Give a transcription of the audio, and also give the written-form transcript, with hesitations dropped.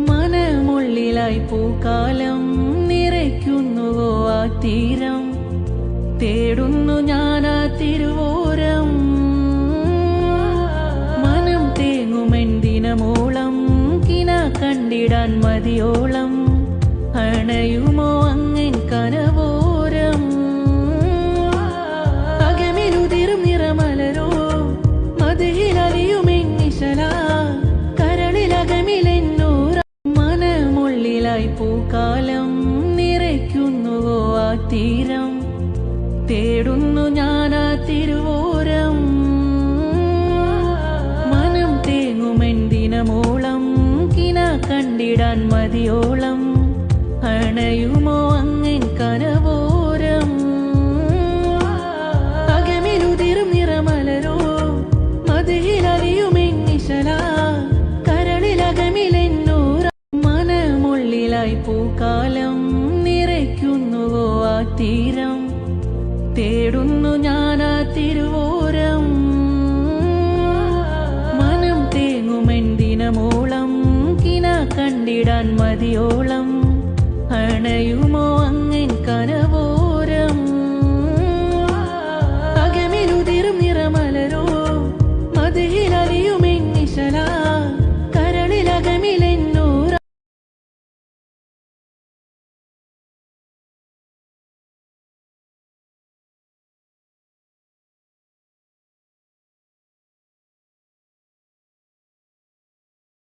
മനമുള്ളിലായി പൂക്കാലം നിറയ്ക്കുന്നുവോ ആ തീരം, തേടുന്നു ഞാനാ തിരുവോരം. മനം തേങ്ങുമെന്തിനമോളം കിന കണ്ടിടാൻ മതിയോളം, അണയുമോ അങ്ങൻ കനവോരം. അകമിലുതിരും നിറമലരോ മതിയിലലിയുമെന്നിശല, കരളിലകമിലെന്നൂറ. മനമുള്ളിലായി പൂക്കാലം നിറയ്ക്കുന്നുവോ ആ തീരം, തേടുന്നു ഞാനാ തിരുവോരം. മനം തേങ്ങുമെന്തിനമോളം കിന കണ്ടിടാൻ മതിയോളം, അണയുമോ അങ്ങൻ കനവോരം. അകമിലുതിരും നിറമലരോ മതിയിലലിയുമെന്നിശല, കരളിലകമിലെന്നൂറ. മനമുള്ളിലായി പൂക്കാലം നിറയ്ക്കുന്നുവോ ആ തീരം, തേടുന്നു ഞാനാ തിരുവോരം. മനം തേങ്ങുമെന്തിനമോളം കിന കണ്ടിടാൻ മതിയോളം, അണയും